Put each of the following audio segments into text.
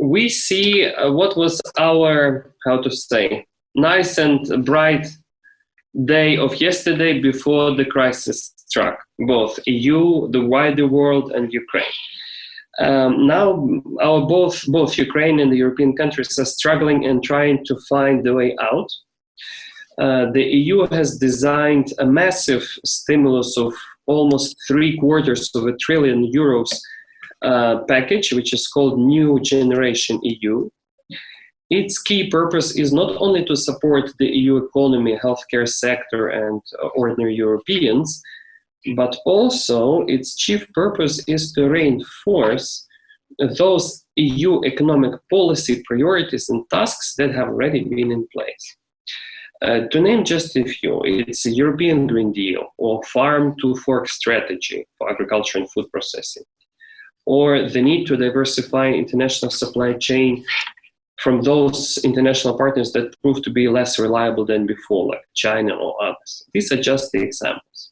we see what was our, how to say, nice and bright day of yesterday before the crisis struck both EU, the wider world, and Ukraine. Now, both Ukraine and the European countries are struggling and trying to find the way out. The EU has designed a massive stimulus of almost €750 billion package, which is called New Generation EU. Its key purpose is not only to support the EU economy, healthcare sector, and ordinary Europeans, but also its chief purpose is to reinforce those EU economic policy priorities and tasks that have already been in place. To name just a few, it's a European Green Deal, or farm-to-fork strategy for agriculture and food processing, or the need to diversify international supply chain from those international partners that prove to be less reliable than before, like China or others. These are just the examples.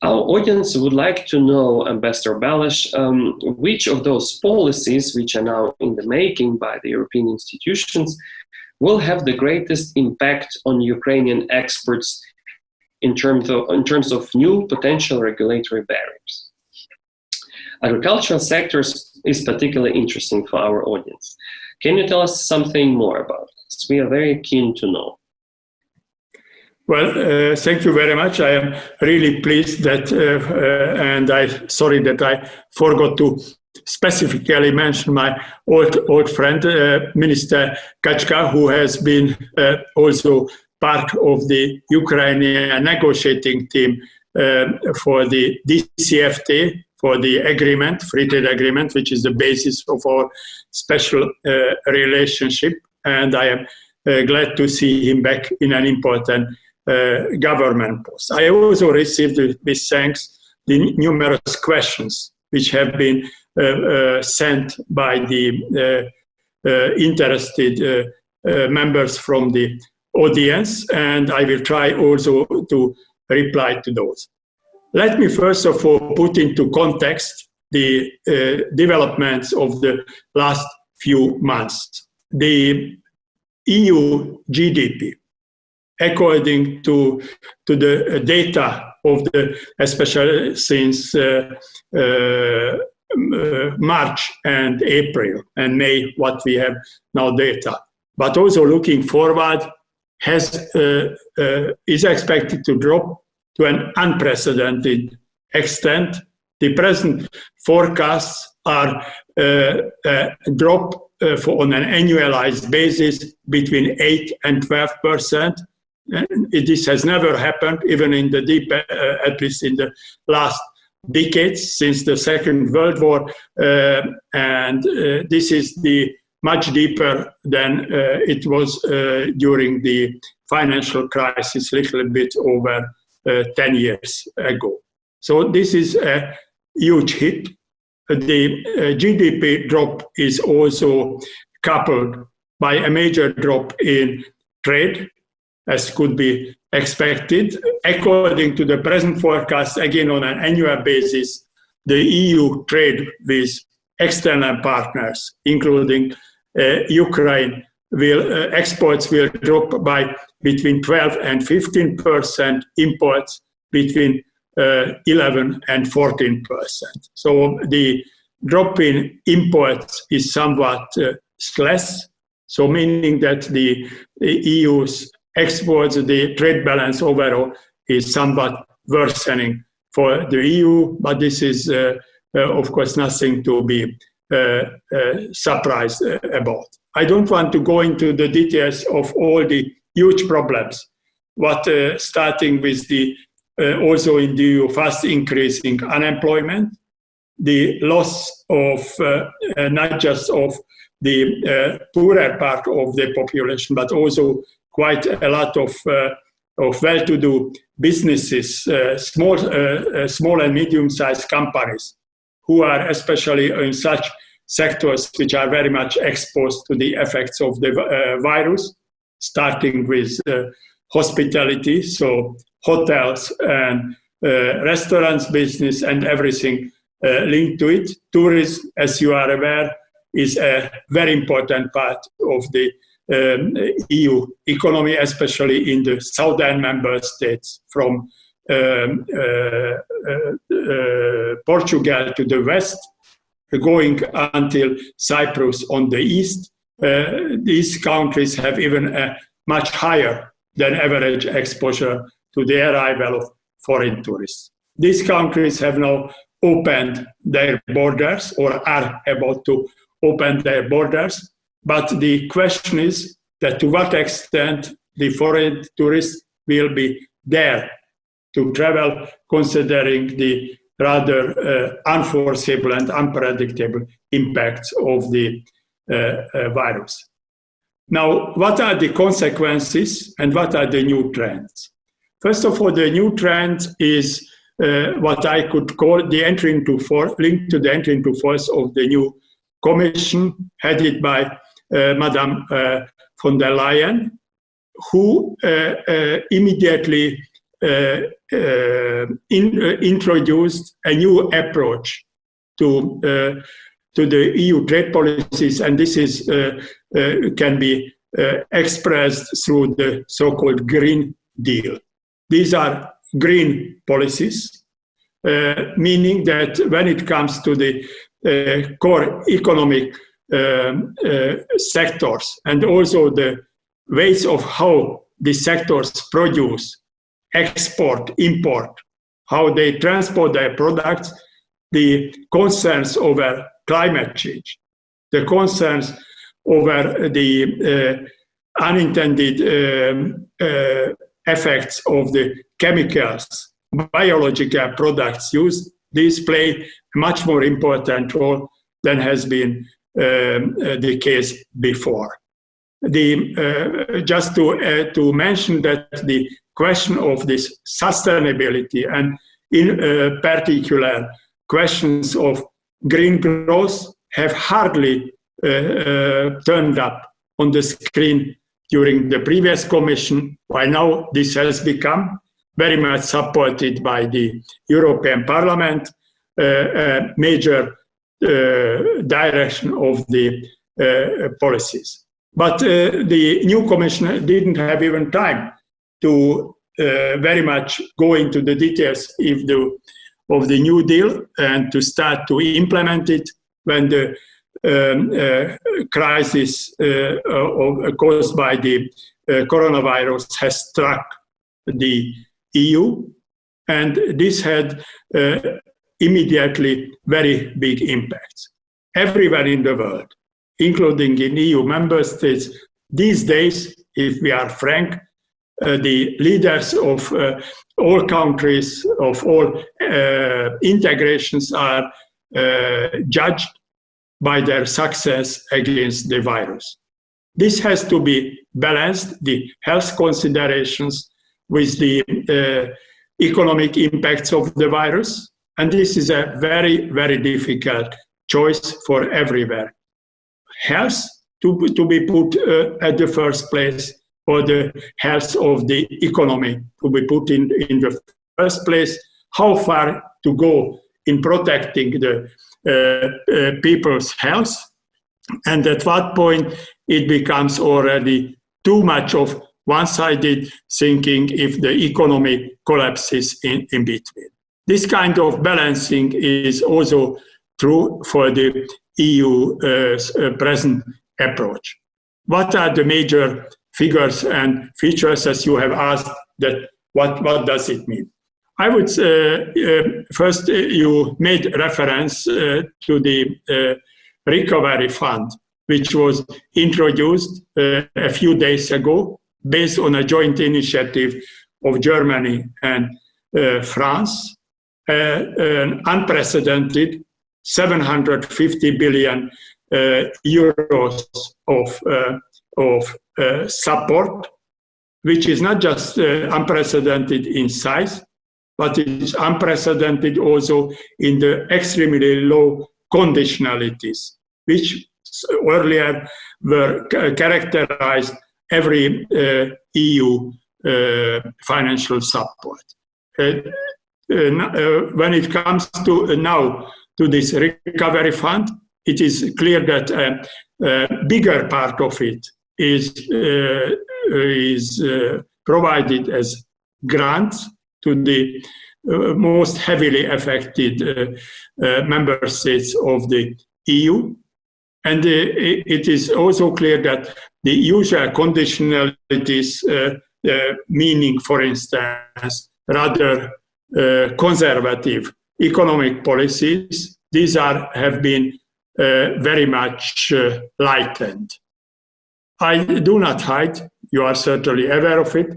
Our audience would like to know, Ambassador Balash, which of those policies, which are now in the making by the European institutions, will have the greatest impact on Ukrainian exports in terms of new potential regulatory barriers. Agricultural sectors is particularly interesting for our audience. Can you tell us something more about this? We are very keen to know. Well, thank you very much. I am really pleased that, and I'm sorry that I forgot to specifically mention my old friend, Minister Kachka, who has been also part of the Ukrainian negotiating team for the DCFTA, for the agreement, free trade agreement, which is the basis of our special relationship. And I am glad to see him back in an important government post. I also received with thanks the numerous questions which have been sent by the interested members from the audience, and I will try also to reply to those. Let me first of all put into context the developments of the last few months. The EU GDP, according to the data of the, especially since March and April and May, what we have now data, but also looking forward, is expected to drop to an unprecedented extent. The present forecasts are a drop on an annualized basis between 8 and 12%. This has never happened, even in the deep, at least in the last decades since the Second World War, and this is much deeper than it was during the financial crisis, a little bit over 10 years ago. So this is a huge hit. The GDP drop is also coupled by a major drop in trade, as could be expected. According to the present forecast, again on an annual basis, the EU trade with external partners, including Ukraine, exports will drop by between 12 and 15%, imports between 11 and 14%. So the drop in imports is somewhat less, so meaning that the EU's exports, the trade balance overall is somewhat worsening for the EU, but this is, of course, nothing to be surprised about. I don't want to go into the details of all the huge problems, but starting with the also in the EU fast increasing unemployment, the loss of not just of the poorer part of the population, but also quite a lot of well-to-do businesses, small and medium-sized companies, who are especially in such sectors which are very much exposed to the effects of the virus, starting with hospitality, so hotels and restaurants business and everything linked to it. Tourism, as you are aware, is a very important part of the EU economy, especially in the southern member states, from Portugal to the west, going until Cyprus on the east. These countries have even a much higher than average exposure to the arrival of foreign tourists. These countries have now opened their borders or are about to open their borders. But the question is that to what extent the foreign tourists will be there to travel, considering the rather unforeseeable and unpredictable impacts of the virus. Now, what are the consequences and what are the new trends? First of all, the new trend is what I could call the entry into force, linked to the entry into force of the new Commission headed by Madame von der Leyen, who immediately introduced a new approach to the EU trade policies, and this is can be expressed through the so-called Green Deal. These are green policies, meaning that when it comes to the core economic sectors and also the ways of how the sectors produce, export, import, how they transport their products, the concerns over climate change, the concerns over the unintended effects of the chemicals, biological products used, these play a much more important role than has been the case before. Just to mention that the question of this sustainability and in particular questions of green growth have hardly turned up on the screen during the previous Commission, while now this has become very much supported by the European Parliament, a major direction of the policies. But the new Commissioner didn't have even time to very much go into the details of the New Deal and to start to implement it when the crisis caused by the coronavirus has struck the EU, and this had immediately very big impacts. Everywhere in the world, including in EU member states, these days, if we are frank, the leaders of all countries, of all integrations are judged by their success against the virus. This has to be balanced, the health considerations with the economic impacts of the virus, and this is a very, very difficult choice for everywhere. Health to be put at the first place, or the health of the economy to be put in the first place, how far to go in protecting the people's health, and at what point it becomes already too much of one-sided thinking if the economy collapses in between. This kind of balancing is also true for the EU present approach. What are the major figures and features, as you have asked, that what does it mean? I would first, you made reference to the recovery fund, which was introduced a few days ago based on a joint initiative of Germany and France, an unprecedented 750 billion euros of support, which is not just unprecedented in size, but it is unprecedented also in the extremely low conditionalities, which earlier were characterized every EU financial support. When it comes to now to this recovery fund, it is clear that a bigger part of it is provided as grants to the most heavily affected member states of the EU. And it is also clear that the usual conditionalities, meaning, for instance, rather conservative economic policies, these have been very much lightened. I do not hide, you are certainly aware of it,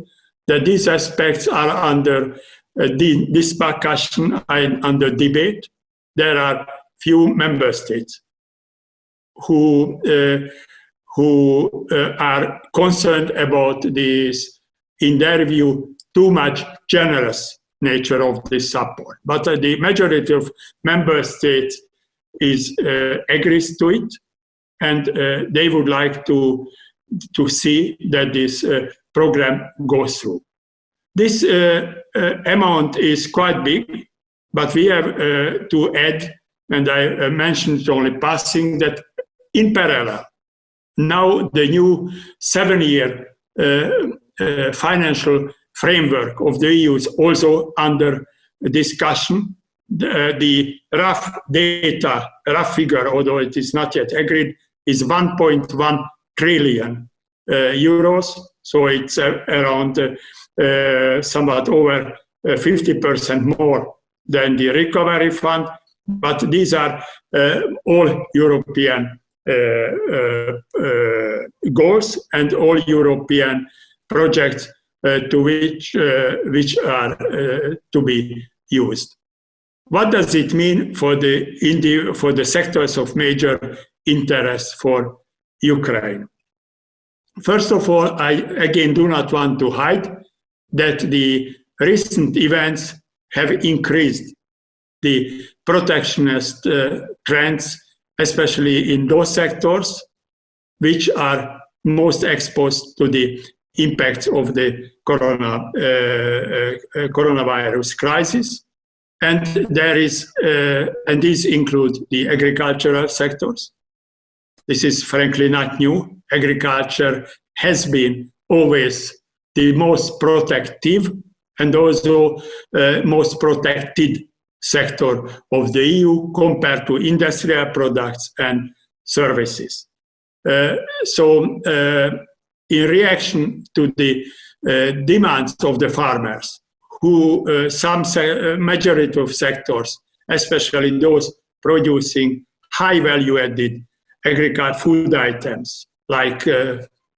that these aspects are under discussion and under debate. There are few member states who are concerned about this, in their view, too much generous nature of this support. But the majority of member states agrees to it, and they would like to see that this program goes through. This amount is quite big, but we have to add, and I mentioned only passing, that in parallel, now the new 7-year financial framework of the EU is also under discussion. The rough figure, although it is not yet agreed, is 1.1 trillion euros. So it's around somewhat over 50% more than the recovery fund. But these are all European goals and all European projects which are to be used. What does it mean for the sectors of major interest for Ukraine? First of all, I again do not want to hide that the recent events have increased the protectionist trends, especially in those sectors which are most exposed to the impacts of the coronavirus crisis. And and these include the agricultural sectors. This is frankly not new. Agriculture has been always the most protective and also most protected sector of the EU compared to industrial products and services. In reaction to the demands of the farmers, who some majority of sectors, especially those producing high value-added agricultural food items like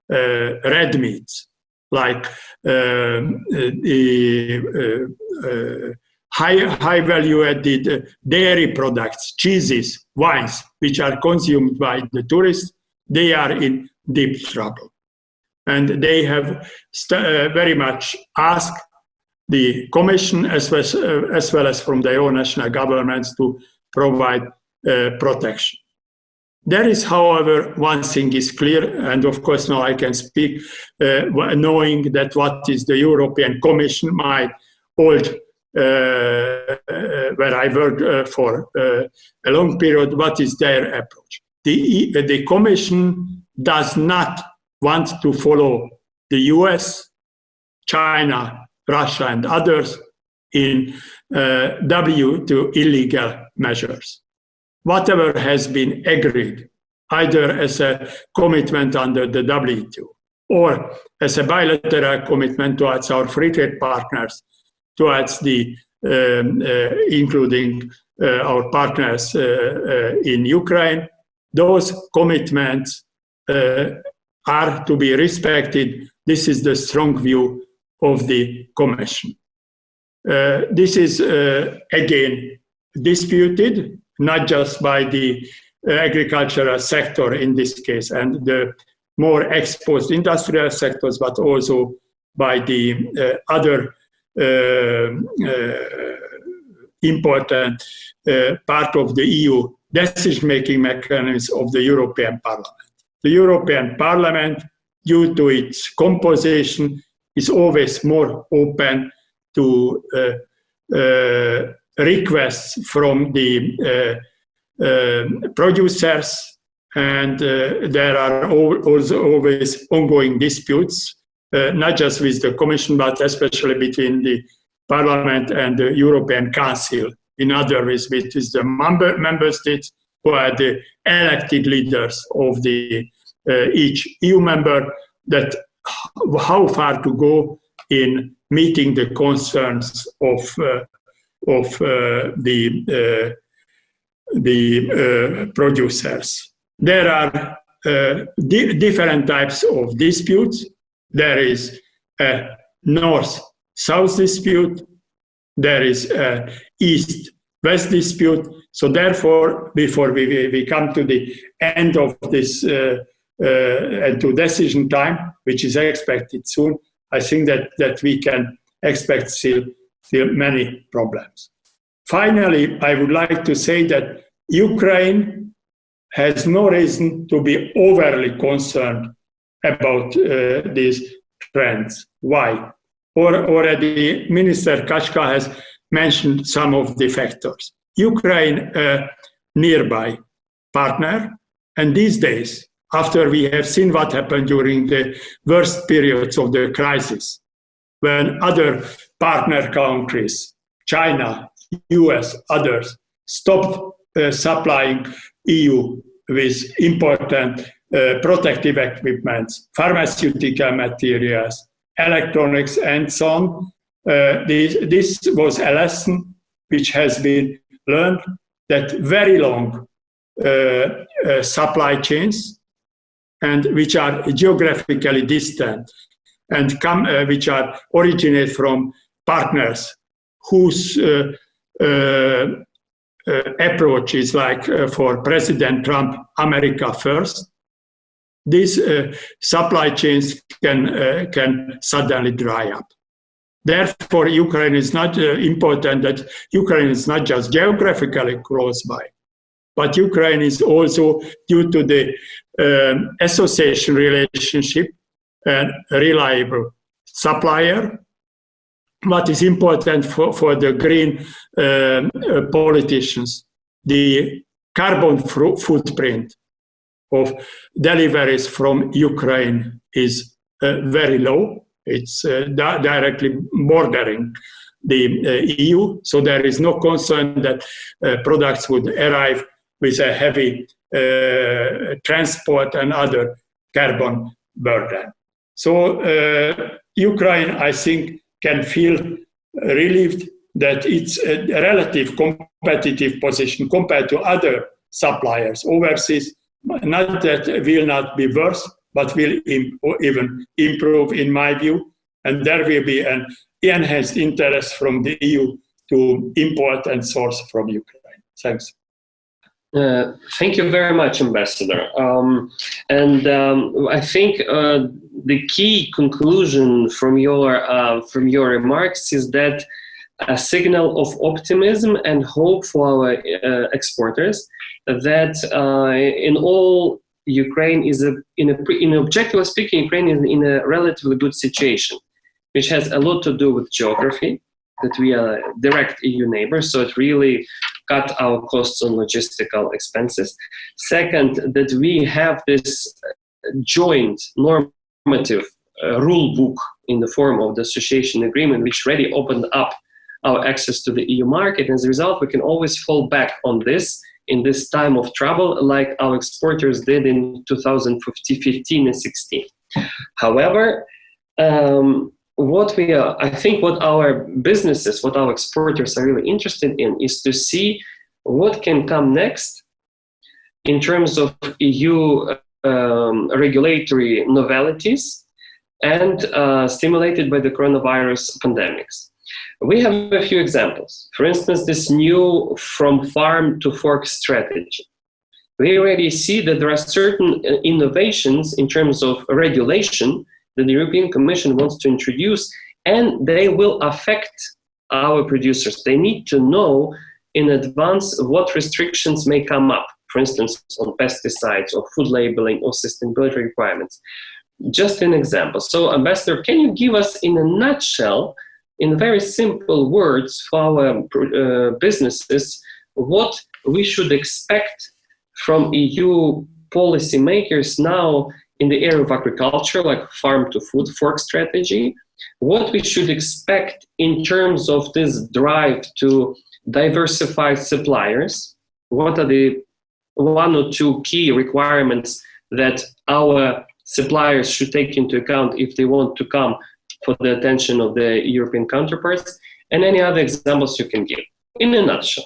red meats, like high value-added dairy products, cheeses, wines, which are consumed by the tourists, they are in deep trouble. And they have very much asked the Commission, as well as from their own national governments, to provide protection. There is, however, one thing is clear, and of course now I can speak knowing that what is the European Commission, my old, where I worked for a long period, what is their approach? The Commission does not want to follow the US, China, Russia, and others in WTO illegal measures. Whatever has been agreed, either as a commitment under the WTO or as a bilateral commitment towards our free trade partners, towards the including our partners in Ukraine, those commitments are to be respected. This is the strong view of the Commission. This is again disputed, not just by the agricultural sector in this case and the more exposed industrial sectors, but also by the other important part of the EU decision-making mechanism of the European Parliament. The European Parliament, due to its composition, is always more open to requests from the producers, and there are also always ongoing disputes, not just with the Commission, but especially between the Parliament and the European Council. In other words, with the member states who are the elected leaders of the each EU member, that how far to go in meeting the concerns of the producers. There are different types of disputes. There is a north-south dispute. There is a east-west dispute. So therefore, before we come to the end of this and to decision time, which is expected soon, I think that we can expect still many problems. Finally, I would like to say that Ukraine has no reason to be overly concerned about these trends. Why? Already Minister Kachka has mentioned some of the factors. Ukraine, a nearby partner, and these days, after we have seen what happened during the worst periods of the crisis, when other partner countries, China, US, others, stopped supplying EU with important protective equipment, pharmaceutical materials, electronics, and so on. This was a lesson which has been learned, that very long supply chains, and which are geographically distant and which are originate from partners whose approach is like for President Trump, America first. These supply chains can suddenly dry up. Therefore, Ukraine is not important that Ukraine is not just geographically close by, but Ukraine is also, due to the association relationship, and reliable supplier. What is important for the green politicians, the carbon footprint of deliveries from Ukraine is very low. It's directly bordering the EU, so there is no concern that products would arrive with a heavy transport and other carbon burden. So Ukraine, I think, can feel relieved that it's a relative competitive position compared to other suppliers overseas. Not that will not be worse, but will even improve, in my view. And there will be an enhanced interest from the EU to import and source from Ukraine. Thanks. Thank you very much, Ambassador. I think the key conclusion from your remarks is that a signal of optimism and hope for our exporters, that in all, Ukraine is in objectively speaking, Ukraine is in a relatively good situation, which has a lot to do with geography, that we are direct EU neighbors, so it really cut our costs on logistical expenses. Second, that we have this joint normative rule book in the form of the association agreement, which really opened up our access to the EU market. As a result, we can always fall back on this in this time of trouble, like our exporters did in 2015 and 16. However, I think what our businesses, what our exporters are really interested in is to see what can come next in terms of EU regulatory novelties and stimulated by the coronavirus pandemics. We have a few examples. For instance, this new from farm to fork strategy. We already see that there are certain innovations in terms of regulation that the European Commission wants to introduce, and they will affect our producers. They need to know in advance what restrictions may come up, for instance, on pesticides or food labeling or sustainability requirements. Just an example. So, Ambassador, can you give us in a nutshell, in very simple words for our businesses, what we should expect from EU policymakers now in the area of agriculture, like farm to food fork strategy, what we should expect in terms of this drive to diversify suppliers. What are the one or two key requirements that our suppliers should take into account if they want to come for the attention of the European counterparts, and any other examples you can give in a nutshell?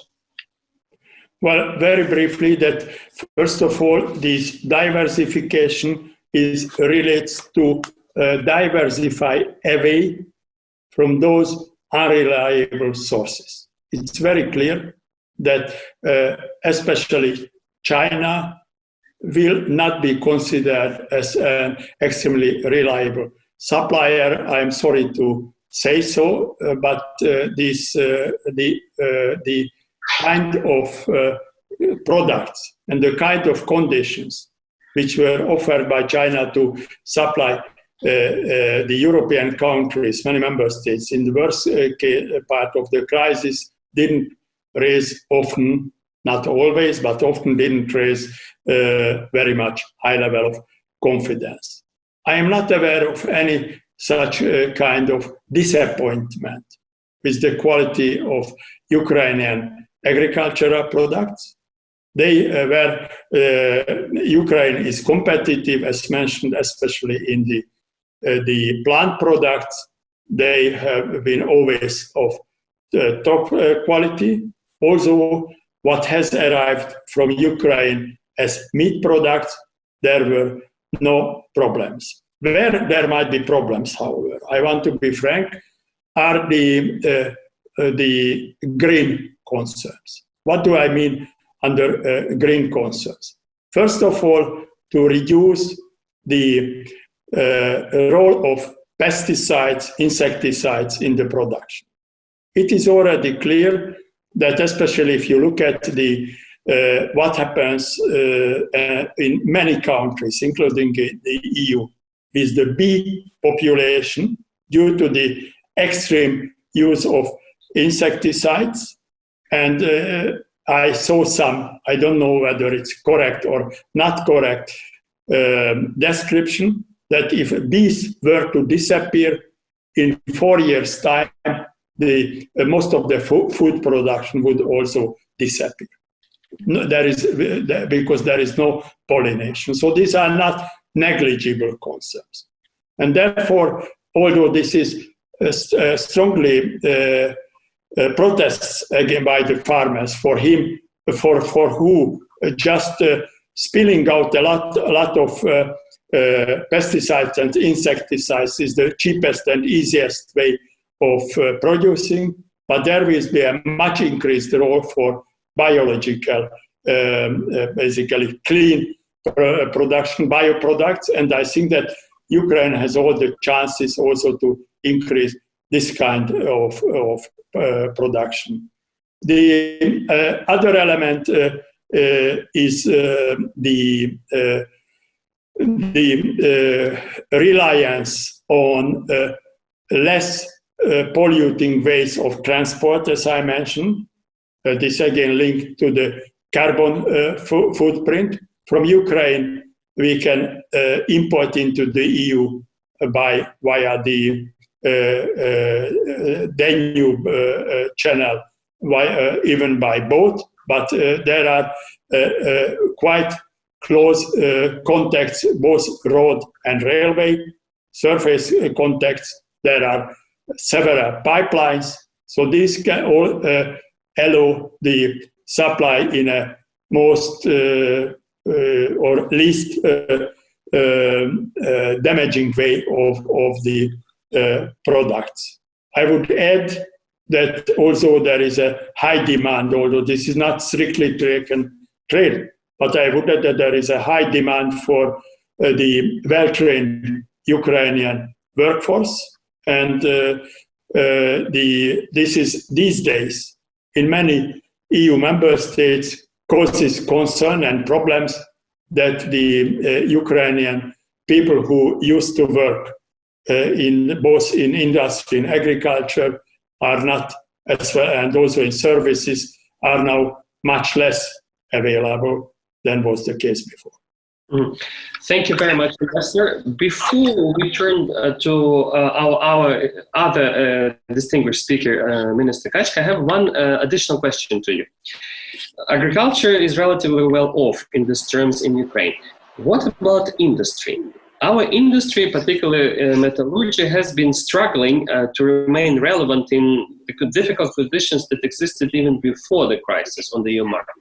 Well, very briefly, that first of all, this diversification relates to diversify away from those unreliable sources. It's very clear that especially China will not be considered as an extremely reliable supplier. I'm sorry to say so, but the kind of products and the kind of conditions which were offered by China to supply the European countries, many member states, in the worst part of the crisis, didn't raise often, not always, but often didn't raise very much high level of confidence. I am not aware of any such kind of disappointment with the quality of Ukrainian agricultural products. Ukraine is competitive, as mentioned, especially in the plant products. They have been always of top quality. Also, what has arrived from Ukraine as meat products, there were no problems. Where there might be problems, however, I want to be frank, are the green concerns. What do I mean under green concerns? First of all, to reduce the role of pesticides, insecticides in the production. It is already clear that, especially if you look at what happens in many countries, including the EU, with the bee population, due to the extreme use of insecticides. And I saw some, I don't know whether it's correct or not correct, description that if bees were to disappear in 4 years' time, most of the food production would also disappear. No, because there is no pollination. So these are not negligible concepts. And therefore, although this is strongly protests again by the farmers for who just spilling out a lot of pesticides and insecticides is the cheapest and easiest way of producing, but there will be a much increased role for biological, basically clean production, bioproducts, and I think that Ukraine has all the chances also to increase this kind of production. The other element is the reliance on less polluting ways of transport, as I mentioned. This again linked to the carbon footprint. From Ukraine, we can import into the EU via the Danube channel, even by boat, but there are quite close contacts, both road and railway, surface contacts. There are several pipelines, so these can all allow the supply in a most or least damaging way of the products. I would add that also there is a high demand, although this is not strictly trade, but I would add that there is a high demand for the well-trained Ukrainian workforce, and this is these days in many EU member states causes concern and problems that the Ukrainian people who used to work both in industry and agriculture are not, as well, and also in services, are now much less available than was the case before. Mm. Thank you very much, Professor. Before we turn to our other distinguished speaker, Minister Kachka, I have one additional question to you. Agriculture is relatively well off in these terms in Ukraine. What about industry? Our industry, particularly metallurgy, has been struggling to remain relevant in the difficult conditions that existed even before the crisis on the EU market.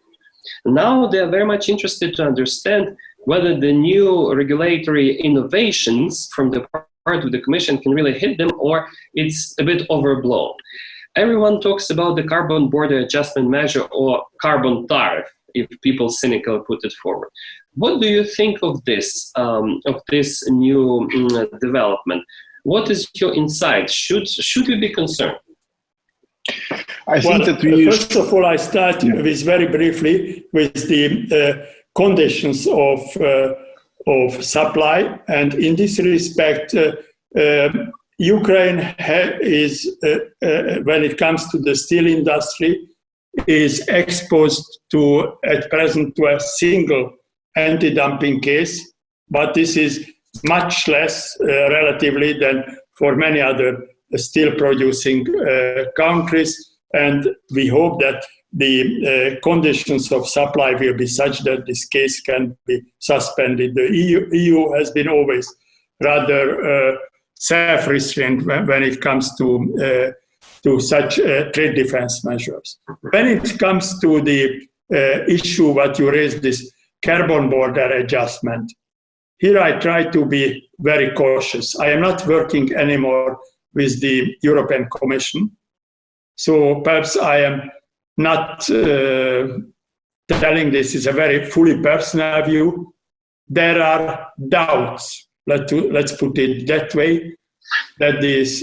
Now they are very much interested to understand whether the new regulatory innovations from the part of the Commission can really hit them, or it's a bit overblown. Everyone talks about the carbon border adjustment measure, or carbon tariff, if people cynically put it forward. What do you think of this new development? What is your insight? Should we be concerned? I think that first of all, I start with very briefly with the conditions of supply, and in this respect, Ukraine is, when it comes to the steel industry, is exposed to, at present, to a single anti-dumping case, but this is much less relatively than for many other steel-producing countries, and we hope that the conditions of supply will be such that this case can be suspended. The EU has been always rather self-restrained when it comes to such trade defense measures. When it comes to the issue what you raised, this carbon border adjustment, here I try to be very cautious. I am not working anymore with the European Commission, so perhaps I am not telling this is a very fully personal view. There are doubts, let's put it that way, that this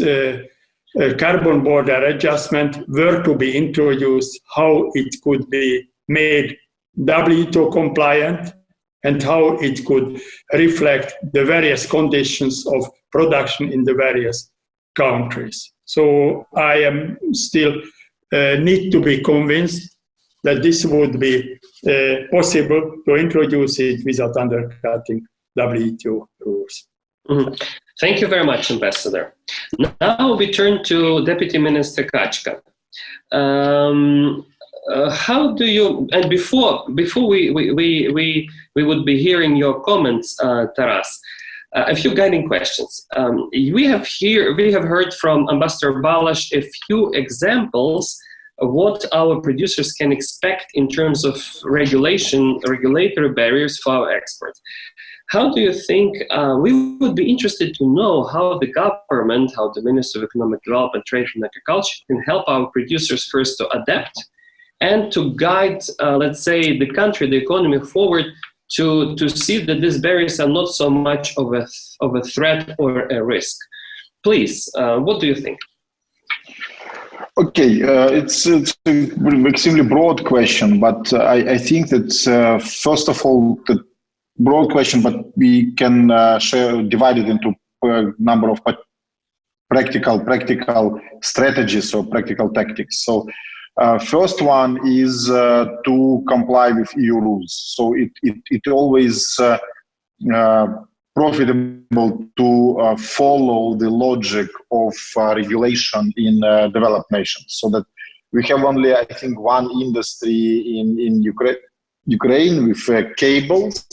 carbon border adjustment were to be introduced, how it could be made WTO compliant, and how it could reflect the various conditions of production in the various countries. So I am still need to be convinced that this would be possible to introduce it without undercutting WTO rules. Mm-hmm. Thank you very much, Ambassador. Now we turn to Deputy Minister Kachka. How do you, and before we would be hearing your comments, Taras, a few guiding questions. We have heard from Ambassador Balash a few examples of what our producers can expect in terms of regulatory barriers for our exports. How do you think, we would be interested to know how the government, how the Minister of Economic Development, Trade and Agriculture can help our producers first to adapt and to guide, let's say, the country, the economy forward to see that these barriers are not so much of a threat or a risk. Please, what do you think? Okay, it's an extremely broad question, but I think that first of all, the broad question, but we can divide it into a number of practical strategies or practical tactics. So first one is to comply with EU rules. So it always profitable to follow the logic of regulation in developed nations. So that we have only, I think, one industry in Ukraine with cables.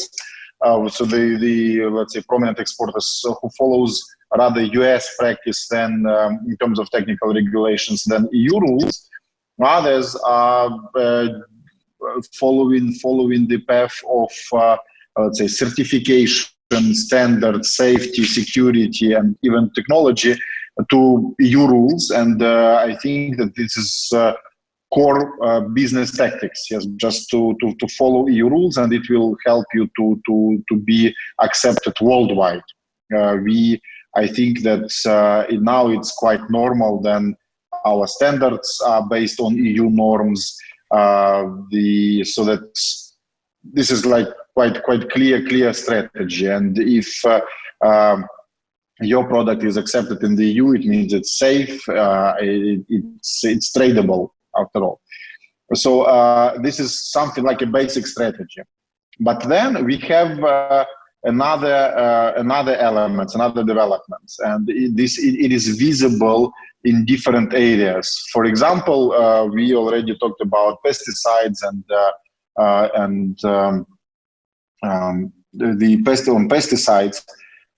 So the let's say prominent exporters who follows rather US practice than in terms of technical regulations than EU rules. Others are following the path of let's say certification, standards, safety, security, and even technology to EU rules. And I think that this is core business tactics, yes, just to follow EU rules, and it will help you to be accepted worldwide. I think that now it's quite normal then our standards are based on EU norms, so that this is like quite clear strategy. And if your product is accepted in the EU, it means it's safe, it's tradable after all. So this is something like a basic strategy. But then we have another elements, another developments, and it is visible in different areas. For example, we already talked about pesticides and the pest on pesticides.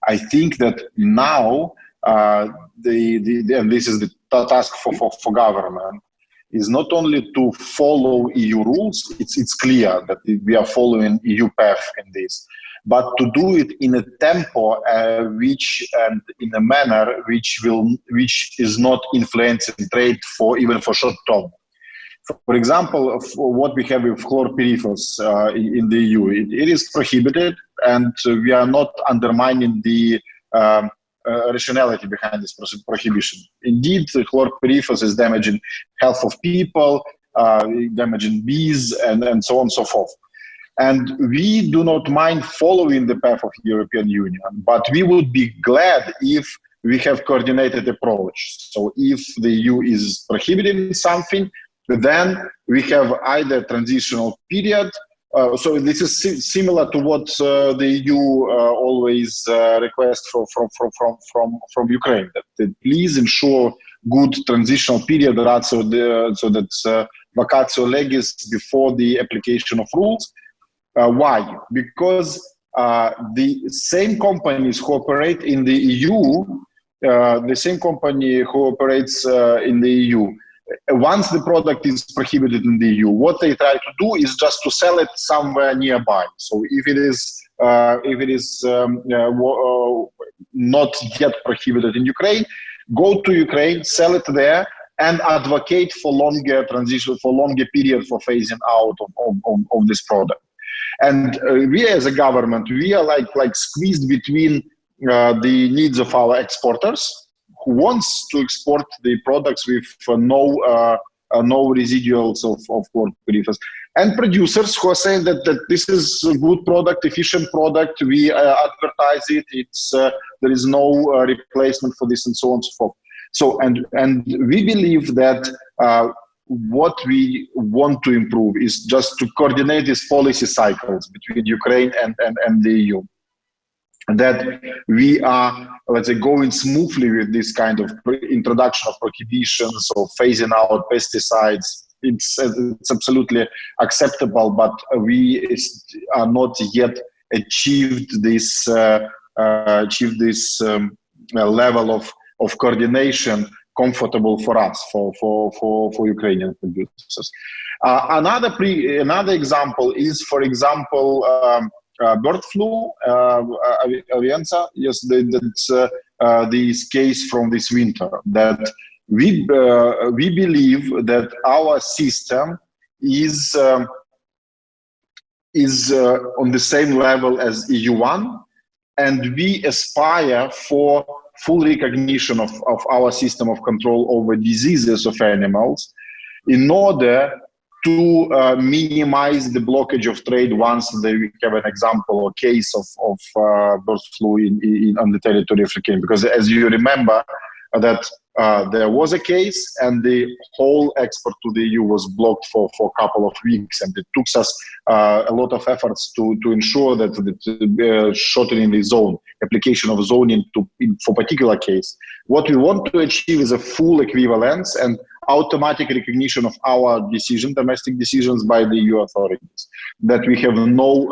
I think that now and this is the task for government, is not only to follow EU rules. It's clear that we are following EU path in this, but to do it in a tempo and in a manner which is not influencing trade even for short term. For example, what we have with chlorpyrifos in the EU, it is prohibited, and we are not undermining the rationality behind this prohibition. Indeed, chlorpyrifos is damaging health of people, damaging bees, and so on and so forth. And we do not mind following the path of the European Union, but we would be glad if we have coordinated approach. So if the EU is prohibiting something, then we have either transitional period. So this is similar to what the EU always requests from Ukraine, that please ensure good transitional period so that vacatio legis before the application of rules. Why? Because the same companies who operate in the EU, the same company who operates in the EU, once the product is prohibited in the EU, what they try to do is just to sell it somewhere nearby. So if it is not yet prohibited in Ukraine, go to Ukraine, sell it there, and advocate for longer transition, for longer period for phasing out of this product. And we as a government, we are like squeezed between the needs of our exporters, who wants to export the products with no residuals of chlorpyrifos, and producers who are saying that this is a good product, efficient product, we advertise it, there is no replacement for this, and so on and so forth. So, and we believe that what we want to improve is just to coordinate these policy cycles between Ukraine and the EU. That we are, let's say, going smoothly with this kind of introduction of prohibitions or phasing out pesticides. It's absolutely acceptable, but we are not yet achieved this level of coordination comfortable for us, for Ukrainian producers. Another example is, for example, bird flu, avianza. Yes, that's this case from this winter. That we believe that our system is on the same level as EU1, and we aspire for full recognition of our system of control over diseases of animals in order to minimize the blockage of trade once we have an example or case of bird flu on the territory of Ukraine. Because as you remember, that there was a case and the whole export to the EU was blocked for a couple of weeks, and it took us a lot of efforts to ensure that shortening the zone, application of zoning for particular case. What we want to achieve is a full equivalence and automatic recognition of our domestic decisions by the EU authorities, that we have no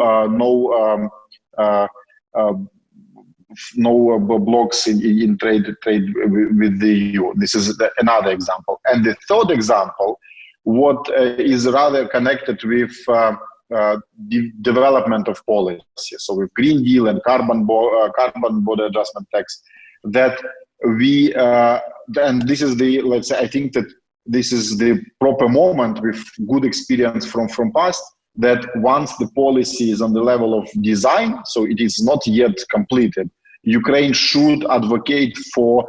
blocks in trade with the EU. This is another example. And the third example, what is rather connected with the development of policy. So with Green Deal and carbon border adjustment tax, that we, and this is the, let's say, I think that this is the proper moment with good experience from past, that once the policy is on the level of design, so it is not yet completed, Ukraine should advocate for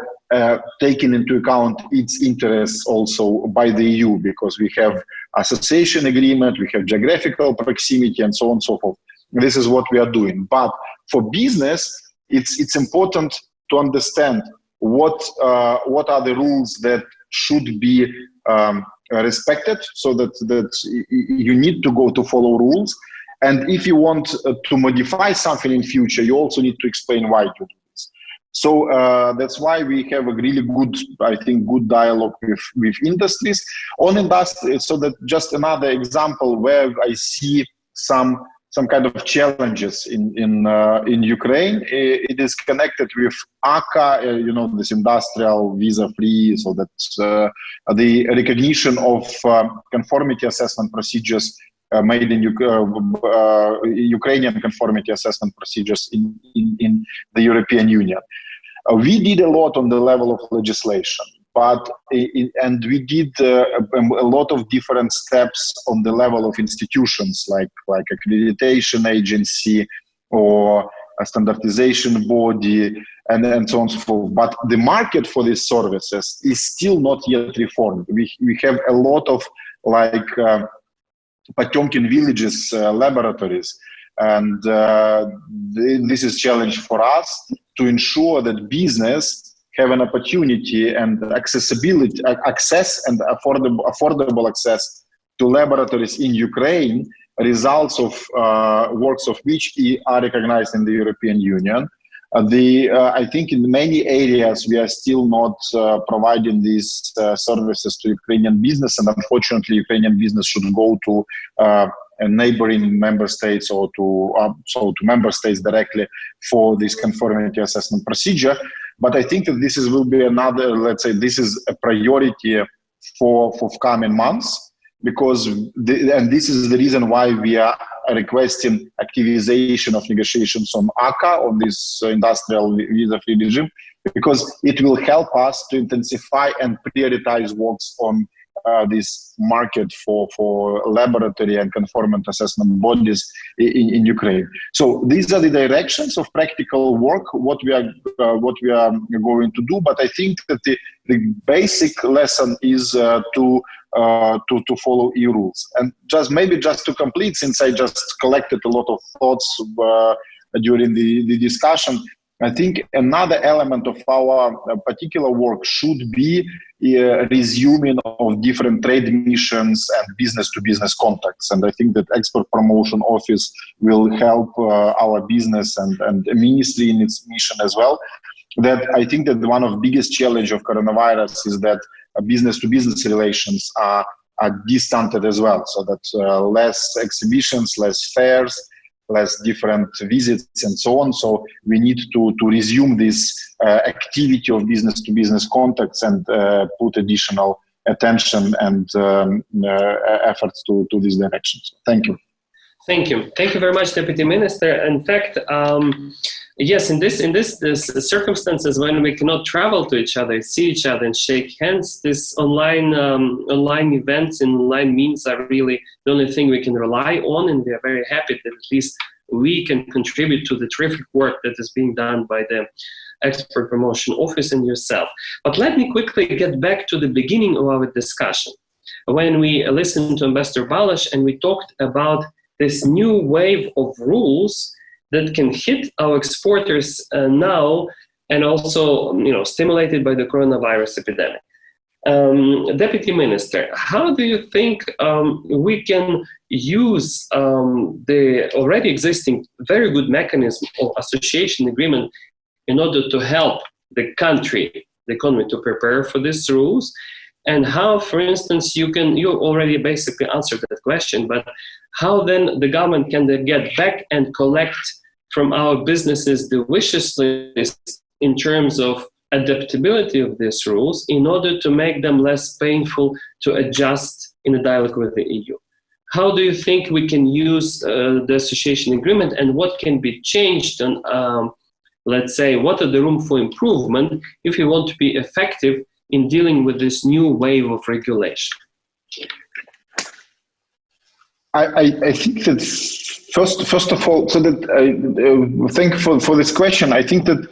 taking into account its interests also by the EU, because we have association agreement, we have geographical proximity, and so on and so forth. This is what we are doing. But for business, it's important to understand what are the rules that should be respected, so that you need to go to follow rules. And if you want to modify something in future, you also need to explain why you do this. So that's why we have a really good, I think, good dialogue with industries on industry. So that just another example where I see some kind of challenges in Ukraine. It is connected with ACA, this industrial visa-free, so that the recognition of conformity assessment procedures made in Ukrainian conformity assessment procedures in the European Union. We did a lot on the level of legislation, and we did a lot of different steps on the level of institutions like accreditation agency or a standardization body and so on and so forth. But the market for these services is still not yet reformed. We have a lot of Potemkin villages laboratories, and this is a challenge for us to ensure that business have an opportunity and access and affordable access to laboratories in Ukraine, results of works of which are recognized in the European Union. I think in many areas we are still not providing these services to Ukrainian business, and unfortunately Ukrainian business should go to neighboring member states or to member states directly for this conformity assessment procedure. But I think that this will be another, let's say, this is a priority for coming months, because and this is the reason why we are requesting activization of negotiations on ACA, on this industrial visa-free regime, because it will help us to intensify and prioritize works on this market for laboratory and conformity assessment bodies in Ukraine. So these are the directions of practical work, what we are going to do. But I think that the basic lesson is to follow EU rules. And just to complete, since I just collected a lot of thoughts during the discussion, I think another element of our particular work should be resuming of different trade missions and business-to-business contacts. And I think that Export Promotion Office will help our business and the ministry in its mission as well. That I think that one of the biggest challenge of coronavirus is that business-to-business relations are distanted as well. So that less exhibitions, less fairs, less different visits and so on. So we need to resume this activity of business-to-business contacts and put additional attention and efforts to this direction. So thank you. Thank you. Thank you very much, Deputy Minister. In fact, yes, in this circumstances when we cannot travel to each other, see each other, and shake hands, this online events and online means are really the only thing we can rely on, and we are very happy that at least we can contribute to the terrific work that is being done by the Export Promotion Office and yourself. But let me quickly get back to the beginning of our discussion, when we listened to Ambassador Balash and we talked about this new wave of rules that can hit our exporters now, and also, stimulated by the coronavirus epidemic. Deputy Minister, how do you think we can use the already existing very good mechanism of association agreement in order to help the country, the economy, to prepare for these rules? And how, for instance, you already basically answered that question, but how then the government can get back and collect from our businesses the wishes list in terms of adaptability of these rules in order to make them less painful to adjust in a dialogue with the EU? How do you think we can use the association agreement, and what can be changed on, let's say, what are the room for improvement if you want to be effective in dealing with this new wave of regulation? I think that first of all, so that thank you for this question. I think that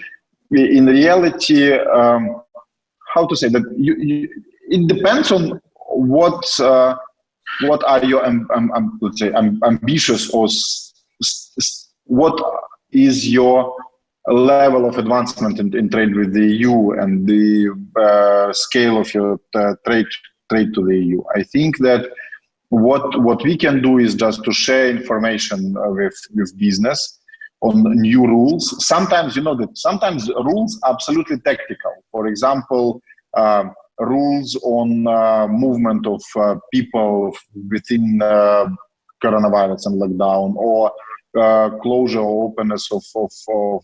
in reality, how to say that it depends on what are your let's say ambitious, or what is your level of advancement in trade with the EU and the scale of your trade trade to the EU. I think that what we can do is just to share information with business on new rules. Sometimes, sometimes rules are absolutely tactical. For example, rules on movement of people within coronavirus and lockdown, or closure or openness of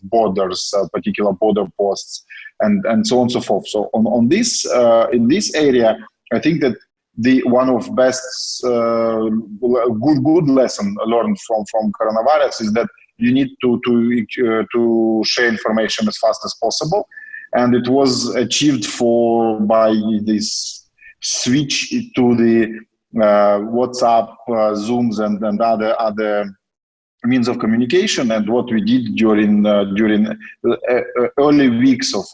borders, particular border posts, and so on and so forth. So on this, in this area, I think that the one of best good lesson learned from coronavirus is that you need to share information as fast as possible, and it was achieved by this switch to the WhatsApp, Zooms, and other means of communication. And what we did during early weeks of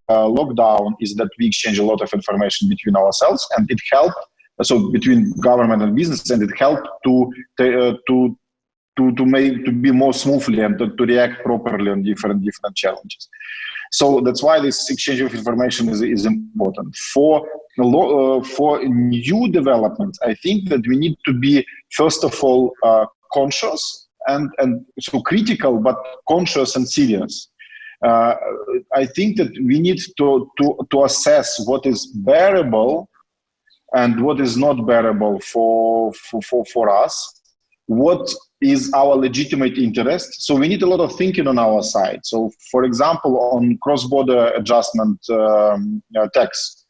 lockdown is that we exchange a lot of information between ourselves, and it helped. So between government and business, and it helped to be more smoothly and to react properly on different challenges. So that's why this exchange of information is important. For new developments, I think that we need to be, first of all, conscious and so critical, but conscious and serious. I think that we need to assess what is bearable and what is not bearable for us. What is our legitimate interest? So we need a lot of thinking on our side. So, for example, on cross-border adjustment tax,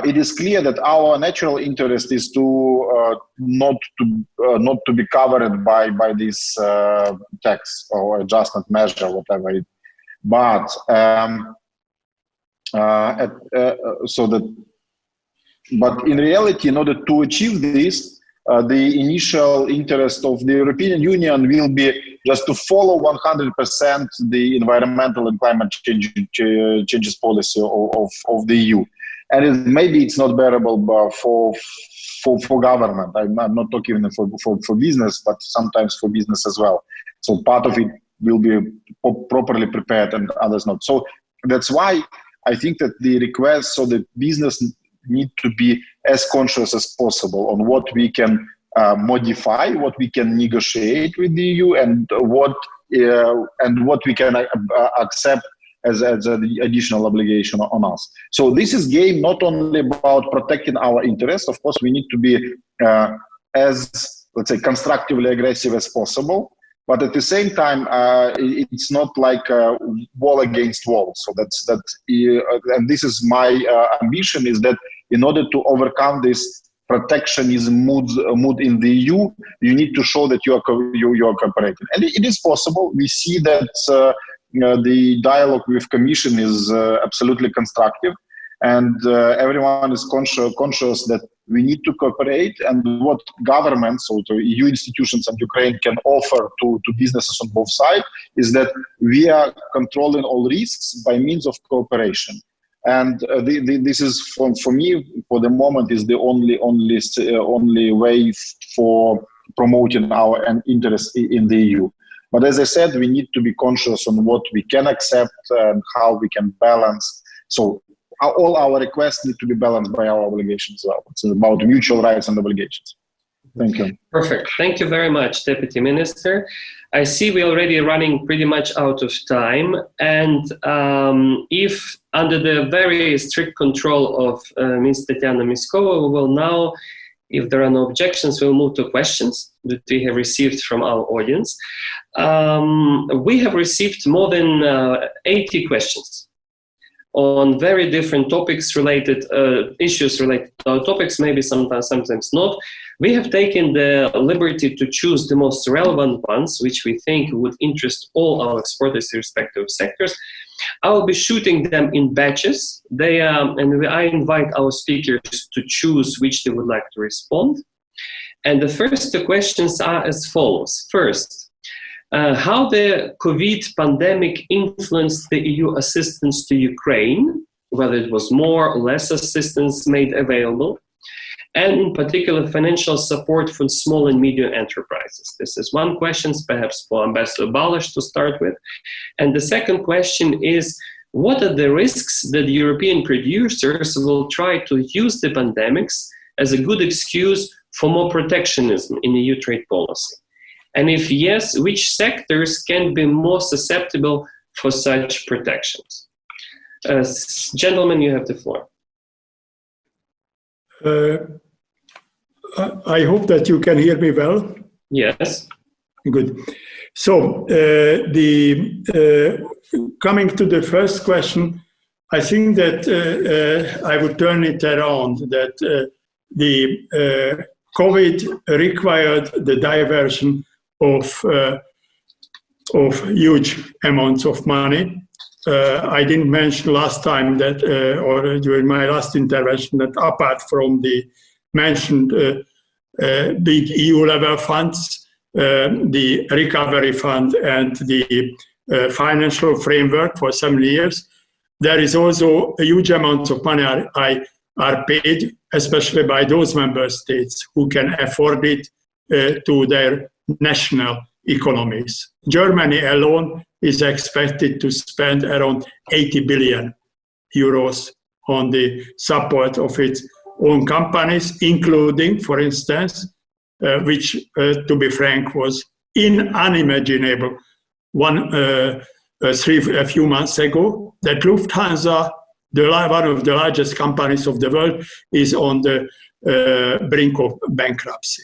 it is clear that our natural interest is to not to be covered by this tax or adjustment measure, whatever it. But but in reality, in order to achieve this, the initial interest of the European Union will be just to follow 100% the environmental and climate changes policy of the EU. And maybe it's not bearable for government. I'm not talking even for business, but sometimes for business as well. So part of it will be properly prepared and others not. So that's why I think that the request, so the business need to be as conscious as possible on what we can modify, what we can negotiate with the EU, and what we can accept as an additional obligation on us. So this is game not only about protecting our interests. Of course, we need to be as, let's say, constructively aggressive as possible. But at the same time, it's not like a wall against wall. So and this is my ambition, is that in order to overcome this protectionism mood in the EU, you need to show that you are cooperating, and it is possible. We see that the dialogue with Commission is absolutely constructive, and everyone is conscious that we need to cooperate, and what governments, so to EU institutions and Ukraine, can offer to businesses on both sides is that we are controlling all risks by means of cooperation. And this is, for me, for the moment, is the only way for promoting our interest in the EU. But as I said, we need to be conscious on what we can accept and how we can balance. So all our requests need to be balanced by our obligations as well. It's about mutual rights and obligations. Thank you. Perfect. Thank you very much, Deputy Minister. I see we're already running pretty much out of time. And if under the very strict control of Ms. Tatiana Miskova, we will now, if there are no objections, we'll move to questions that we have received from our audience. We have received more than 80 questions on very different topics related, issues related to our topics, maybe sometimes not. We have taken the liberty to choose the most relevant ones, which we think would interest all our exporters in respective sectors. I will be shooting them in batches. I invite our speakers to choose which they would like to respond. And the first two questions are as follows. First, how the COVID pandemic influenced the EU assistance to Ukraine, whether it was more or less assistance made available, and in particular financial support for small and medium enterprises. This is one question, perhaps for Ambassador Balash to start with. And the second question is, what are the risks that European producers will try to use the pandemics as a good excuse for more protectionism in EU trade policy? And if yes, which sectors can be more susceptible for such protections? Gentlemen, you have the floor. I hope that you can hear me well. Yes. Good. So, coming to the first question, I think that I would turn it around, that the COVID required the diversion of huge amounts of money. I didn't mention last time that, or during my last intervention, that apart from the mentioned big EU-level funds, the recovery fund and the financial framework for 7 years, there is also a huge amount of money are paid, especially by those member states who can afford it to their national economies. Germany alone is expected to spend around 80 billion euros on the support of its own companies, including, for instance, which, to be frank, was unimaginable a few months ago, that Lufthansa, one of the largest companies of the world, is on the brink of bankruptcy.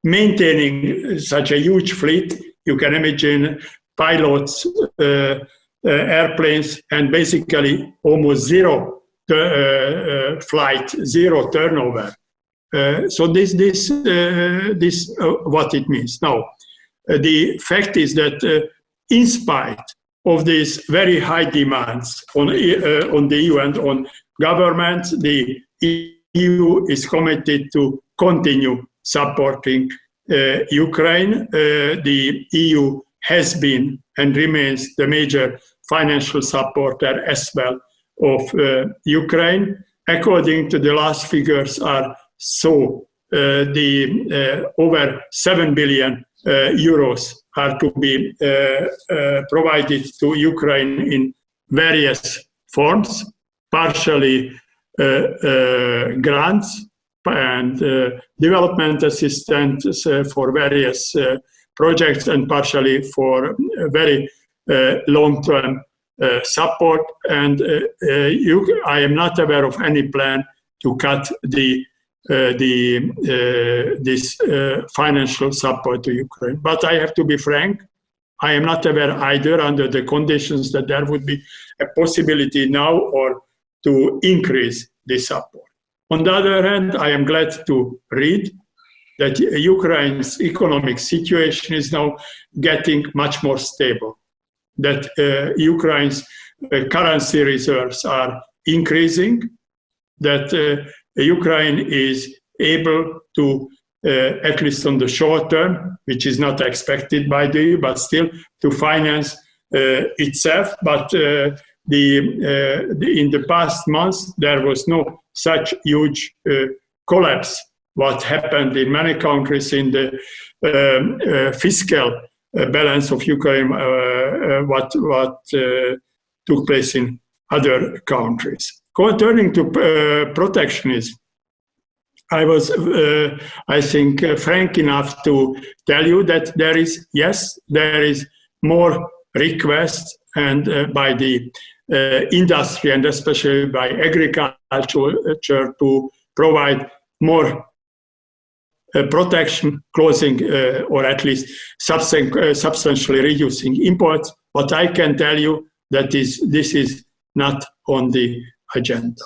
Maintaining such a huge fleet, you can imagine pilots, airplanes, and basically almost zero flight, zero turnover. So this what it means. Now, the fact is that in spite of these very high demands on the EU and on governments, the EU is committed to continue supporting Ukraine. The EU has been and remains the major financial supporter as well of Ukraine. According to the last figures are over 7 billion euros are to be provided to Ukraine in various forms, partially grants and development assistance for various projects, and partially for very long-term support. And I am not aware of any plan to cut this financial support to Ukraine. But I have to be frank, I am not aware either under the conditions that there would be a possibility now or to increase this support. On the other hand, I am glad to read that Ukraine's economic situation is now getting much more stable, that Ukraine's currency reserves are increasing, that Ukraine is able to, at least on the short term, which is not expected by the EU, but still to finance itself. But in the past months, there was no such huge collapse. What happened in many countries in the fiscal balance of Ukraine, what took place in other countries. Turning to protectionism, I was, I think, frank enough to tell you that there is more requests and by the industry and especially by agriculture to provide more protection, closing or at least substantially reducing imports. But I can tell you that this is not on the agenda.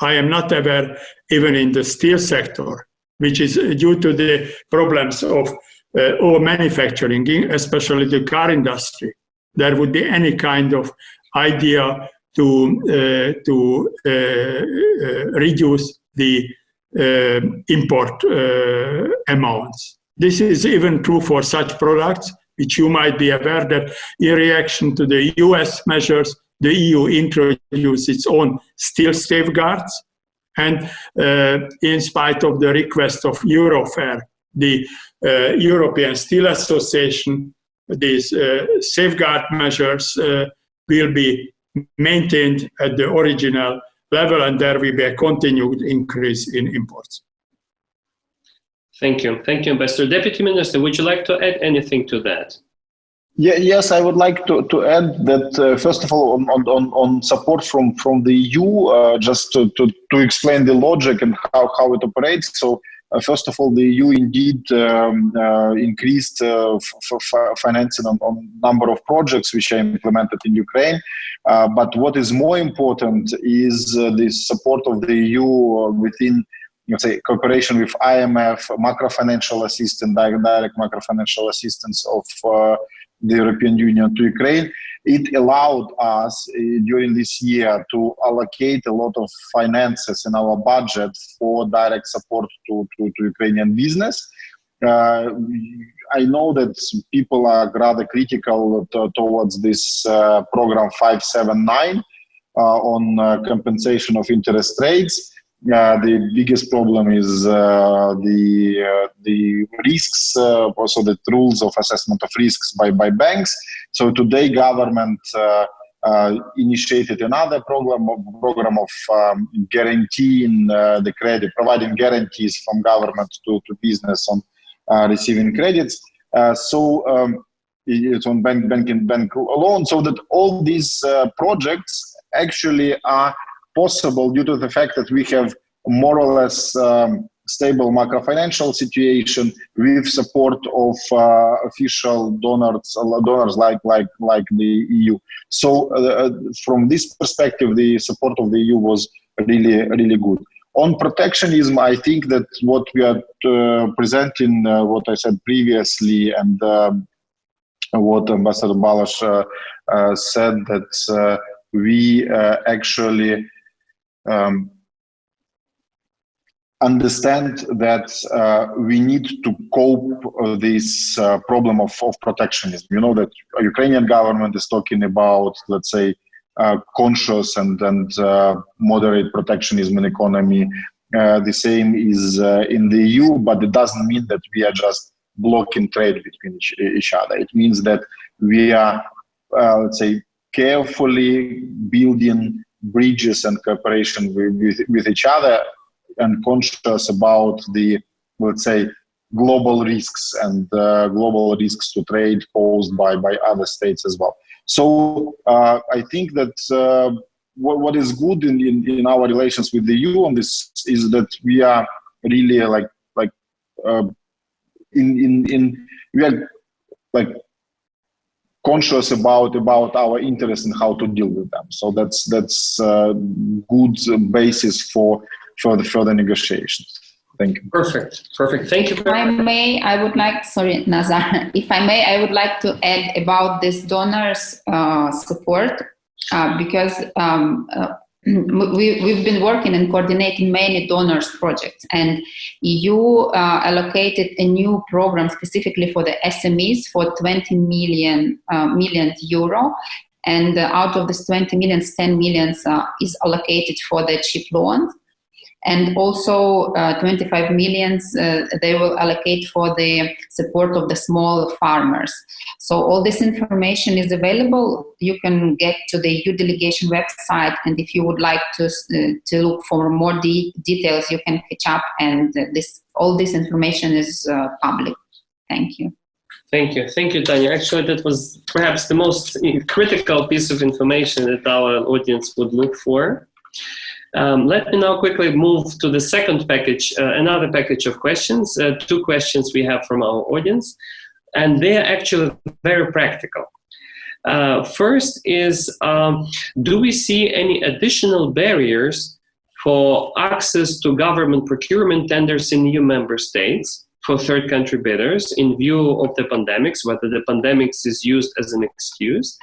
I am not aware, even in the steel sector, which is due to the problems of all manufacturing, especially the car industry, there would be any kind of idea to reduce the import amounts. This is even true for such products, which you might be aware that in reaction to the US measures, the EU introduced its own steel safeguards, and in spite of the request of Eurofair, the European Steel Association, these safeguard measures will be maintained at the original level, and there will be a continued increase in imports. Thank you. Thank you, Ambassador. Deputy Minister, would you like to add anything to that? Yeah, yes, I would like to add that first of all, on support from the EU, just to explain the logic and how it operates. So first of all, the EU indeed increased financing on number of projects which are implemented in Ukraine. But what is more important is the support of the EU within, let's say, cooperation with IMF, macro-financial assistance, direct macro-financial assistance of the European Union to Ukraine. It allowed us during this year to allocate a lot of finances in our budget for direct support to Ukrainian business. I know that people are rather critical towards this program 579 on compensation of interest rates. The biggest problem is the risks, also the rules of assessment of risks by banks. So today, government initiated another program of guaranteeing the credit, providing guarantees from government to business on receiving credits. So it's on bank loan. So that all these projects actually are possible due to the fact that we have more or less stable macro-financial situation with support of official donors like the EU. So from this perspective, the support of the EU was really good. On protectionism, I think that what we are presenting, what I said previously, and what Ambassador Balash said, that we actually understand that we need to cope this problem of protectionism. You know that Ukrainian government is talking about, let's say, conscious and moderate protectionism in economy. The same is in the EU, but it doesn't mean that we are just blocking trade between each other. It means that we are, let's say, carefully building bridges and cooperation with each other, and conscious about the, let's say, global risks and global risks to trade posed by other states as well. So I think that what is good in our relations with the EU on this is that we are really we are like conscious about our interests and how to deal with them. So that's a good basis for the further negotiations. Thank you. Perfect. Thank you. If I may, I would like, sorry, Nazar, if I may, I would like to add about this donors support, because we've been working and coordinating many donors projects, and EU allocated a new program specifically for the SMEs for 20 million euro. And out of this 20 million, 10 million is allocated for the cheap loans. And also 25 million they will allocate for the support of the small farmers. So all this information is available. You can get to the EU delegation website, and if you would like to look for more details, you can catch up. And all this information is public. Thank you. Thank you, Tanya. Actually, that was perhaps the most critical piece of information that our audience would look for. Let me now quickly move to the second package, another package of questions. Two questions we have from our audience, and they are actually very practical. First is, do we see any additional barriers for access to government procurement tenders in EU member states for third country bidders in view of the pandemics, whether the pandemics is used as an excuse?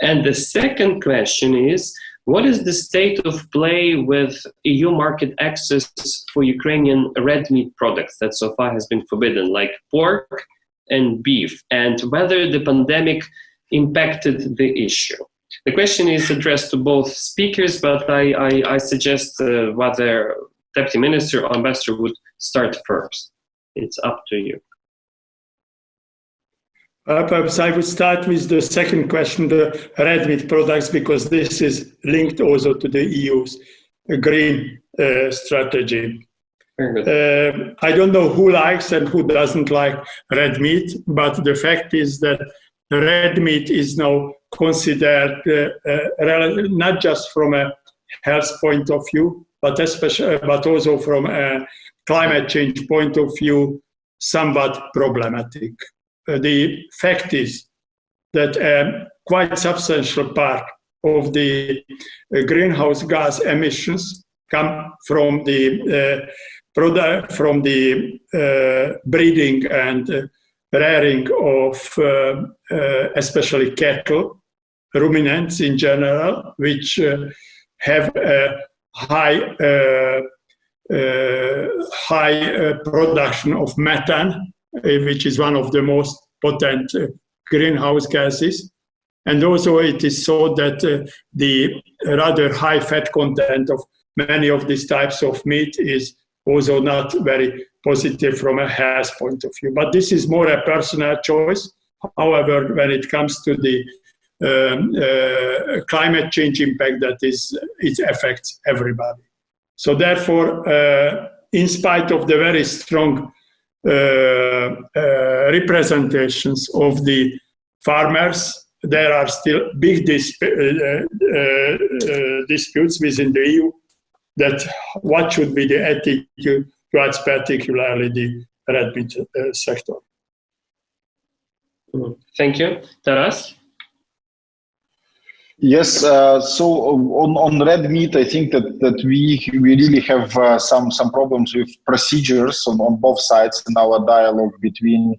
And the second question is, what is the state of play with EU market access for Ukrainian red meat products that so far has been forbidden, like pork and beef, and whether the pandemic impacted the issue? The question is addressed to both speakers, but I suggest whether Deputy Minister or Ambassador would start first. It's up to you. Perhaps I would start with the second question, the red meat products, because this is linked also to the EU's green strategy. Very good. I don't know who likes and who doesn't like red meat, but the fact is that red meat is now considered not just from a health point of view, but also from a climate change point of view, somewhat problematic. The fact is that a quite substantial part of the greenhouse gas emissions come from the breeding and rearing of especially cattle, ruminants in general, which have a high production of methane, which is one of the most potent greenhouse gases. And also it is so that the rather high fat content of many of these types of meat is also not very positive from a health point of view. But this is more a personal choice. However, when it comes to the climate change impact, it affects everybody. So therefore, in spite of the very strong representations of the farmers, there are still big disputes within the EU that what should be the attitude towards particularly the red meat sector. Thank you. Taras? Yes, so on red meat, I think that we really have some problems with procedures on both sides in our dialogue between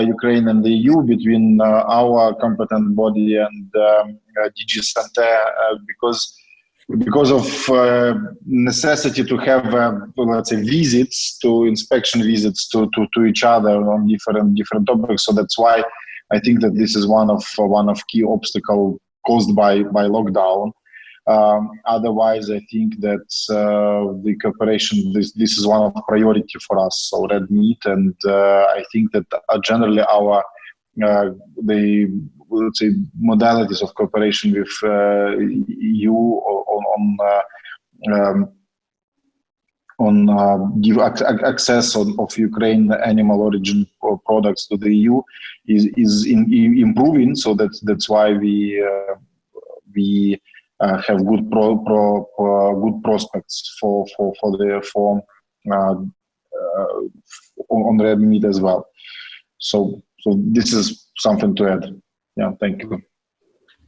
Ukraine and the EU, between our competent body and DG Santé, because of necessity to have let's say inspection visits to each other on different topics. So that's why I think that this is one of key obstacles caused by lockdown. Otherwise, I think that the cooperation, this is one of priority for us, so red meat, and I think that generally our the let's say modalities of cooperation with EU on access of Ukraine animal origin products to the EU is improving. So that's why we have good prospects for on red meat as well. So this is something to add. Yeah, thank you.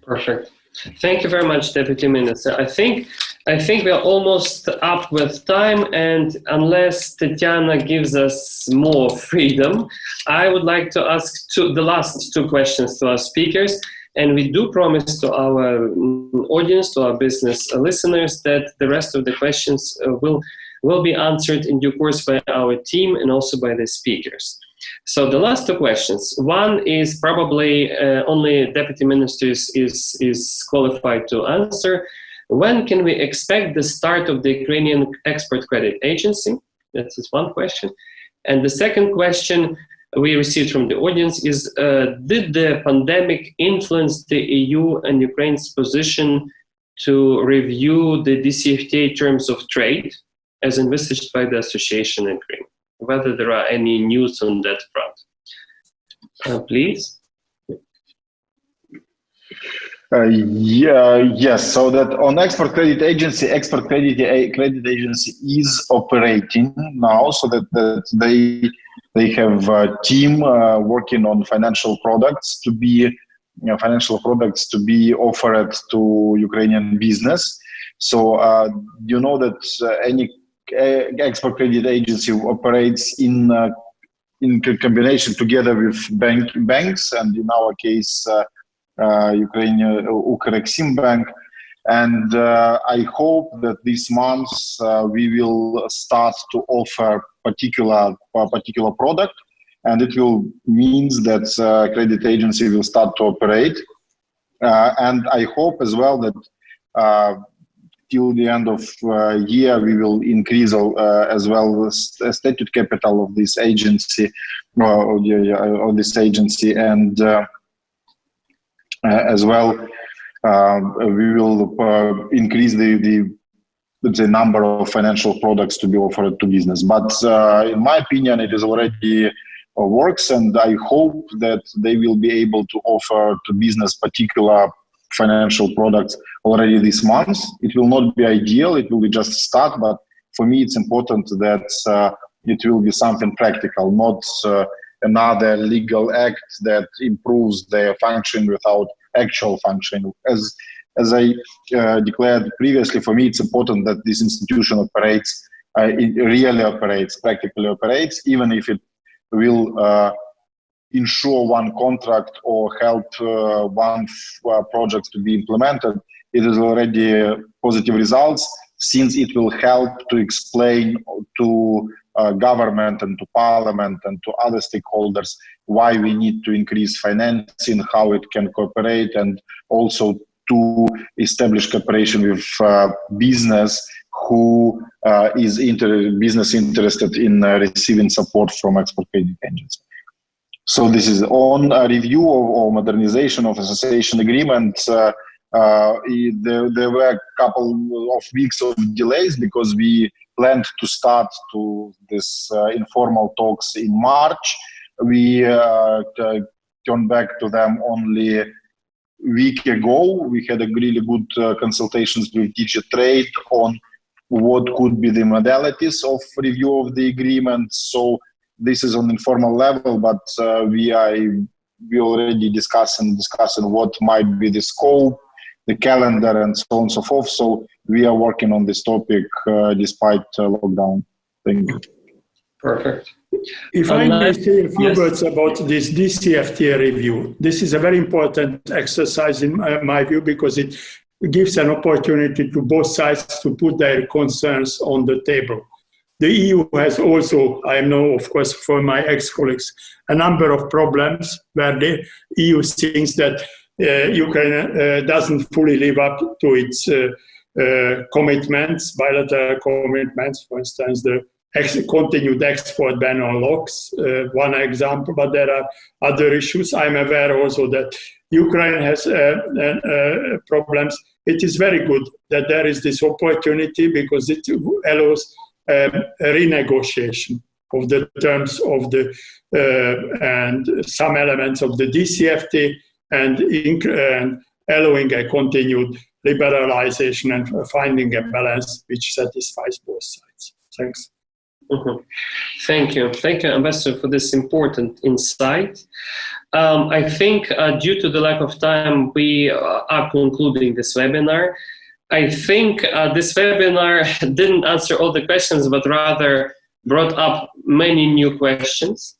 Perfect. Thank you very much, Deputy Minister. I think we are almost up with time, and unless Tatiana gives us more freedom, I would like to ask the last two questions to our speakers. And we do promise to our audience, to our business listeners, that the rest of the questions will be answered in due course by our team and also by the speakers. So the last two questions. One is probably only Deputy Minister is qualified to answer. When can we expect the start of the Ukrainian Export Credit Agency? That is one question. And the second question we received from the audience is, did the pandemic influence the EU and Ukraine's position to review the DCFTA terms of trade as envisaged by the association agreement? Whether there are any news on that front. Please. Yes, so that on Export Credit Agency is operating now, so that they have a team working on financial products to be offered to Ukrainian business. So you know that any Export Credit Agency operates in combination together with banks, and in our case, Ukrainian Ukreksim Bank. And I hope that this month we will start to offer particular product, and it will means that credit agency will start to operate. And I hope as well that till the end of year, we will increase as well the statute capital of this agency, and as well we will increase the number of financial products to be offered to business. But in my opinion, it is already works, and I hope that they will be able to offer to business particular financial products already this month. It will not be ideal, it will be just a start, but for me it's important that it will be something practical, not another legal act that improves their function without actual function. As I declared previously, for me it's important that this institution operates, it really operates, practically operates, even if it will ensure one contract or help one project to be implemented. It is already positive results, since it will help to explain to government and to parliament and to other stakeholders why we need to increase financing, how it can cooperate, and also to establish cooperation with business who is business interested in receiving support from export credit agencies. So this is on a review or modernization of association agreement. There were a couple of weeks of delays because we planned to start to this informal talks in March. We turned back to them only a week ago. We had a really good consultations with DigiTrade on what could be the modalities of review of the agreement. So this is on informal level, but we already discussing what might be the scope, the calendar, and so on and so forth. So we are working on this topic despite lockdown. Thank you. Perfect. If I may say a few words about this DCFTA review, this is a very important exercise in my view, because it gives an opportunity to both sides to put their concerns on the table. The EU has also, I know, of course, for my ex-colleagues, a number of problems where the EU thinks that Ukraine doesn't fully live up to its commitments, bilateral commitments, for instance, the continued export ban on locks, one example, but there are other issues. I'm aware also that Ukraine has problems. It is very good that there is this opportunity, because it allows a renegotiation of the terms of the and some elements of the DCFTA, and allowing a continued liberalization and finding a balance which satisfies both sides. Thanks. Mm-hmm. Thank you, Ambassador, for this important insight. I think due to the lack of time, we are concluding this webinar. I think this webinar didn't answer all the questions, but rather brought up many new questions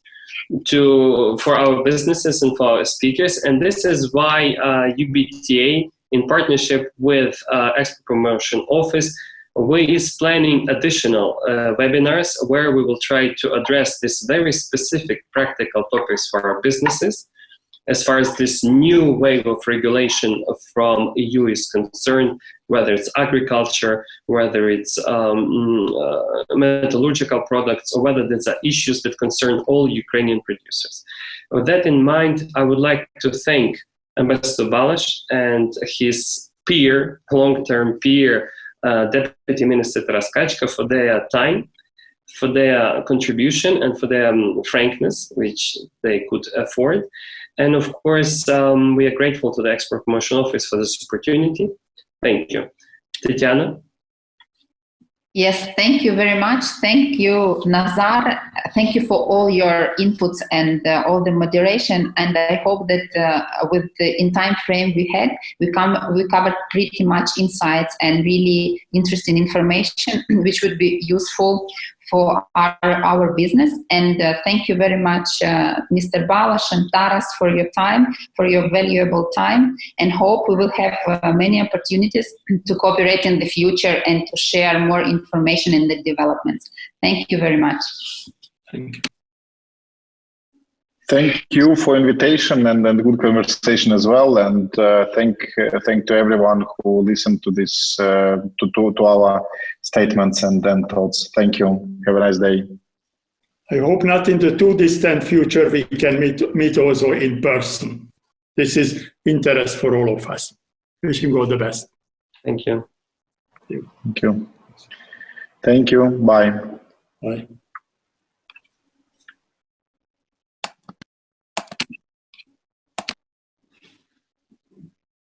for our businesses and for our speakers. And this is why UBTA, in partnership with Export Promotion Office, is planning additional webinars where we will try to address this very specific practical topics for our businesses. As far as this new wave of regulation from EU is concerned, whether it's agriculture, whether it's metallurgical products, or whether there's issues that concern all Ukrainian producers. With that in mind, I would like to thank Ambassador Balash and his peer, long-term peer, Deputy Minister Taraskachka, for their time, for their contribution, and for their frankness, which they could afford. And of course, we are grateful to the Export Promotion Office for this opportunity. Thank you. Tatiana? Yes, thank you very much. Thank you, Nazar. Thank you for all your inputs and all the moderation. And I hope that with the in time frame we had, we covered pretty much insights and really interesting information, which would be useful for our business. And thank you very much, Mr. Balash and Taras, for your time, for your valuable time, and hope we will have many opportunities to cooperate in the future and to share more information in the developments. Thank you very much. Thank you. Thank you for invitation and good conversation as well. And thank to everyone who listened to this, to our statements and thoughts. Thank you. Have a nice day. I hope not in the too distant future we can meet also in person. This is interest for all of us. Wishing you all the best. Thank you. Thank you. Thank you. Bye. Bye.